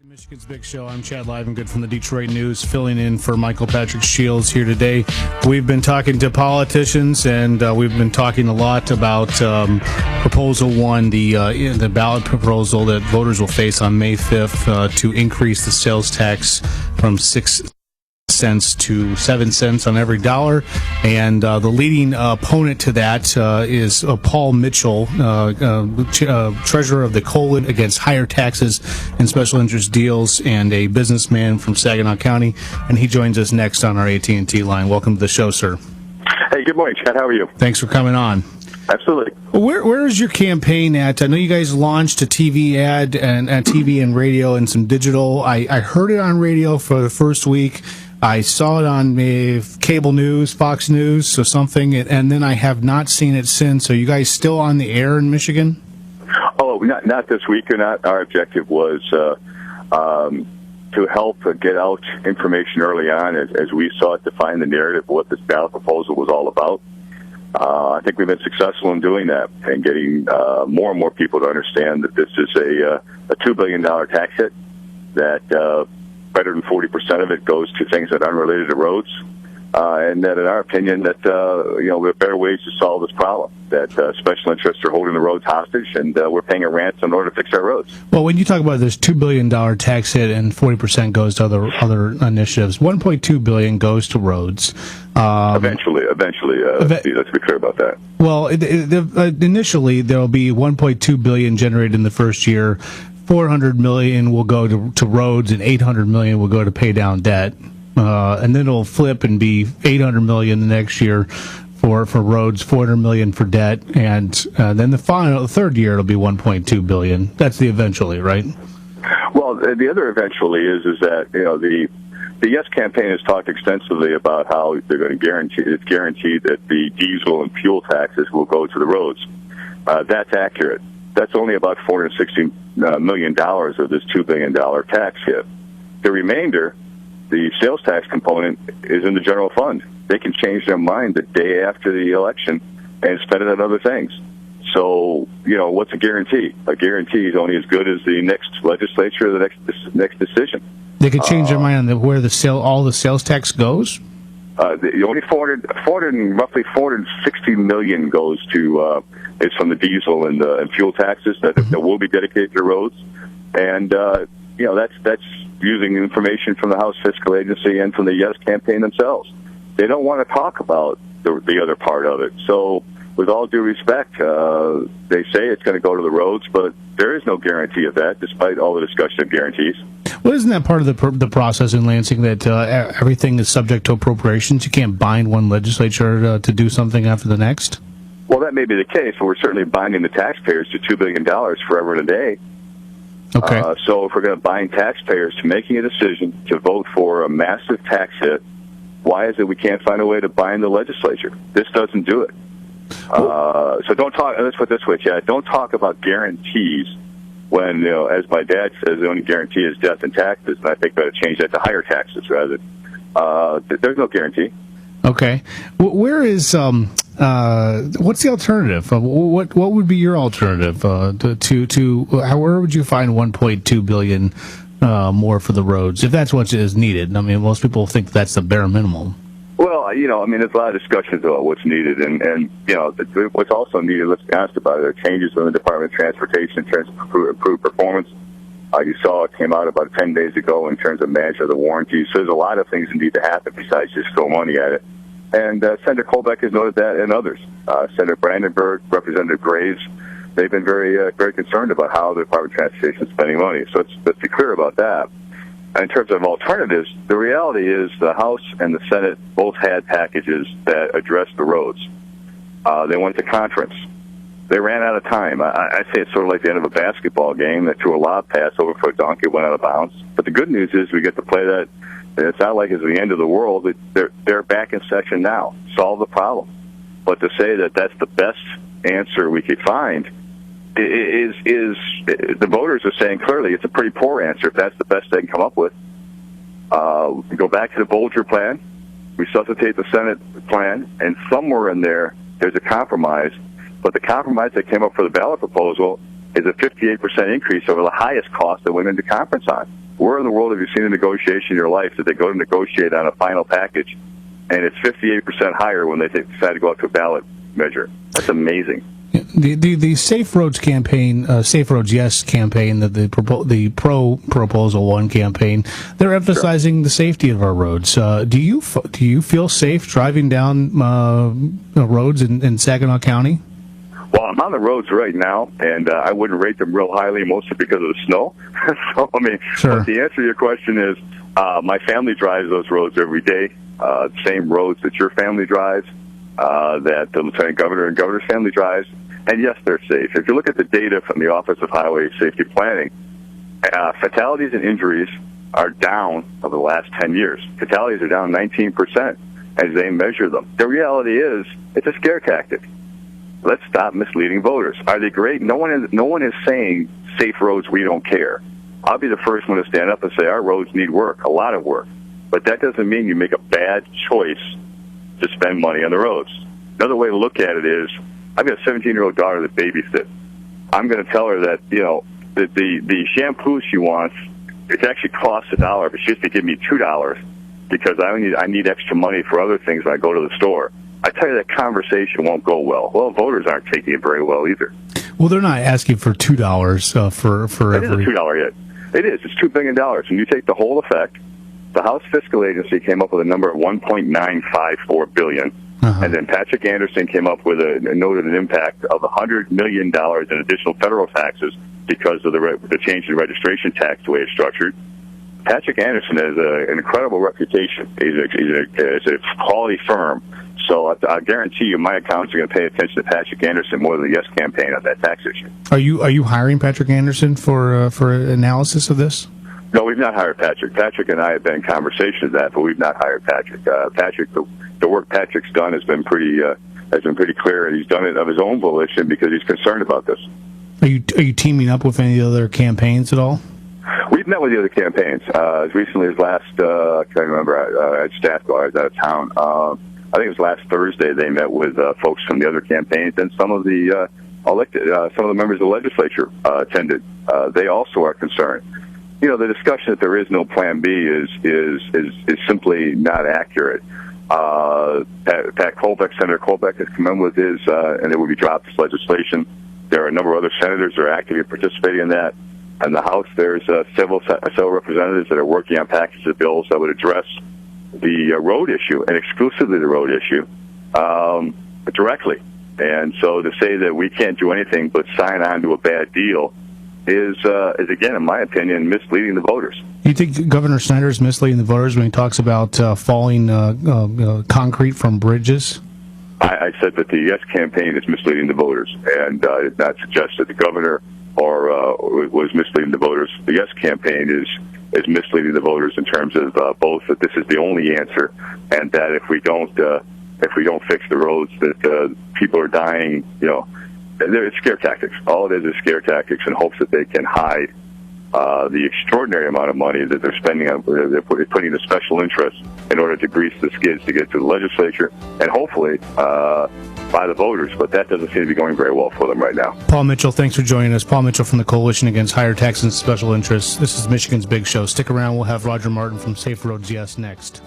Michigan's Big Show. I'm Chad Livengood from the Detroit News, filling in for Michael Patrick Shiels here today. We've been talking to politicians, and we've been talking a lot about Proposal 1, the ballot proposal that voters will face on May 5th to increase the sales tax from 6 cents to 7 cents on every dollar. And the leading opponent to that is Paul Mitchell, treasurer of the Coalition Against Higher Taxes and Special Interest Deals, and a businessman from Saginaw County. And he joins us next on our AT&T line. Welcome to the show, sir. Hey, good morning, Chad. How are you? Thanks for coming on. Absolutely. Where is your campaign at? I know you guys launched a TV ad and TV and radio and some digital. I heard it on radio for the first week. I saw it on cable news, Fox News, or something, and then I have not seen it since. Are you guys still on the air in Michigan? Oh, not this week or not. Our objective was to help get out information early on as we sought to find the narrative of what this ballot proposal was all about. I think we've been successful in doing that and getting more and more people to understand that this is a $2 billion tax hit, that better than 40% of it goes to things that are unrelated to roads, and that, in our opinion, that we have better ways to solve this problem. That special interests are holding the roads hostage, and we're paying a ransom in order to fix our roads. Well, when you talk about this $2 billion tax hit and 40% goes to other initiatives, $1.2 billion goes to roads. Eventually, let's be clear about that. Well, initially there will be $1.2 billion generated in the first year. $400 million will go to roads, and $800 million will go to pay down debt, and then it'll flip and be $800 million the next year for roads, $400 million for debt, and then the third year it'll be $1.2 billion. That's the eventually, right? Well, the other eventually is that the Yes campaign has talked extensively about how they're going to guarantee that the diesel and fuel taxes will go to the roads. That's accurate. That's only about $460 million of this $2 billion tax hit. The remainder, the sales tax component, is in the general fund. They can change their mind the day after the election and spend it on other things. So, what's a guarantee? A guarantee is only as good as the next legislature or the next decision. They could change their mind on where all the sales tax goes? The only roughly $460 million goes to is from the diesel and fuel taxes that will be dedicated to roads, and that's using information from the House Fiscal Agency and from the Yes campaign themselves. They don't want to talk about the other part of it. So, with all due respect, they say it's going to go to the roads, but there is no guarantee of that, despite all the discussion of guarantees. Well, isn't that part of the process in Lansing, that everything is subject to appropriations? You can't bind one legislature to do something after the next? Well, that may be the case, but we're certainly binding the taxpayers to $2 billion forever and a day. Okay. So if we're going to bind taxpayers to making a decision to vote for a massive tax hit, why is it we can't find a way to bind the legislature? This doesn't do it. So don't talk. Let's put it this way, Chad. Don't talk about guarantees when, as my dad says, the only guarantee is death and taxes. And I think we ought to change that to higher taxes rather. There's no guarantee. Okay. Where is what's the alternative? What would be your alternative where would you find $1.2 billion more for the roads if that's what is needed? I mean, most people think that's the bare minimum. Well, there's a lot of discussions about what's needed, and what's also needed, let's be honest about it, are changes in the Department of Transportation in terms of improved performance. You saw it came out about 10 days ago in terms of management of the warranties. So there's a lot of things that need to happen besides just throw money at it. And Senator Colbeck has noted that, and others. Senator Brandenburg, Representative Graves, they've been very concerned about how the Department of Transportation is spending money. So let's be clear about that. In terms of alternatives, the reality is the House and the Senate both had packages that addressed the roads. They went to conference. They ran out of time. I say it's sort of like the end of a basketball game that threw a lob pass over for a donkey, went out of bounds. But the good news is we get to play that. It's not like it's the end of the world. They're back in session now. Solve the problem. But to say that that's the best answer we could find is the voters are saying clearly it's a pretty poor answer if that's the best they can come up with. We go back to the Bolger plan, resuscitate the Senate plan, and somewhere in there's a compromise. But the compromise that came up for the ballot proposal is a 58% increase over the highest cost that went into conference on. Where in the world have you seen a negotiation in your life that they go to negotiate on a final package, and it's 58% higher when they decide to go out to a ballot measure? That's amazing. The Safe Roads campaign, Safe Roads Yes campaign, the pro Proposal 1 campaign, they're emphasizing the safety of our roads. Do you feel safe driving down roads in Saginaw County? Well, I'm on the roads right now, and I wouldn't rate them real highly, mostly because of the snow. So, I mean, sure. But the answer to your question is, my family drives those roads every day, same roads that your family drives, that the Lieutenant Governor and Governor's family drives, and yes, they're safe. If you look at the data from the Office of Highway Safety Planning, fatalities and injuries are down over the last 10 years. Fatalities are down 19% as they measure them. The reality is, it's a scare tactic. Let's stop misleading voters. Are they great? No one is saying safe roads, we don't care. I'll be the first one to stand up and say our roads need work, a lot of work. But that doesn't mean you make a bad choice to spend money on the roads. Another way to look at it is, I've got a 17-year-old daughter that babysits. I'm going to tell her that, that the shampoo she wants, it actually costs $1, but she has to give me $2 because I need extra money for other things when I go to the store. I tell you, that conversation won't go well. Well, voters aren't taking it very well either. Well, they're not asking for $2 for every... It is a $2 hit. It is. It's $2 billion. And you take the whole effect, the House Fiscal Agency came up with a number of $1.954 billion. Uh-huh. And then Patrick Anderson came up with noted an impact of $100 million in additional federal taxes because of the change in registration tax, the way it's structured. Patrick Anderson has an incredible reputation. He's a quality firm. So I guarantee you my accountants are going to pay attention to Patrick Anderson more than the Yes campaign on that tax issue. Are you hiring Patrick Anderson for analysis of this? No, we've not hired Patrick. Patrick and I have been in conversation of that, but we've not hired Patrick. Patrick, the work Patrick's done has been pretty clear, and he's done it of his own volition because he's concerned about this. Are you teaming up with any other campaigns at all? We've met with the other campaigns as recently as last. I can't remember. At staff, I was out of town. I think it was last Thursday. They met with folks from the other campaigns, and some of the members of the legislature attended. They also are concerned. The discussion that there is no Plan B is simply not accurate. Senator Colbeck has come in with his, and it will be dropped as legislation. There are a number of other senators that are actively participating in that. In the House, there's several representatives that are working on packages of bills that would address the road issue, and exclusively the road issue, directly. And so to say that we can't do anything but sign on to a bad deal is again, in my opinion, misleading the voters. You think Governor Snyder is misleading the voters when he talks about falling concrete from bridges? I said that the Yes campaign is misleading the voters, and I did not suggest that the governor was misleading the voters. The Yes campaign is misleading the voters in terms of both that this is the only answer, and that if we don't fix the roads, that people are dying. It's scare tactics. All it is scare tactics in hopes that they can hide the extraordinary amount of money that they're spending on. They're putting the special interest in order to grease the skids to get to the legislature and hopefully by the voters. But that doesn't seem to be going very well for them right now. Paul Mitchell, thanks for joining us. Paul Mitchell from the Coalition Against Higher Taxes and Special Interests. This is Michigan's Big Show. Stick around. We'll have Roger Martin from Safe Roads Yes next.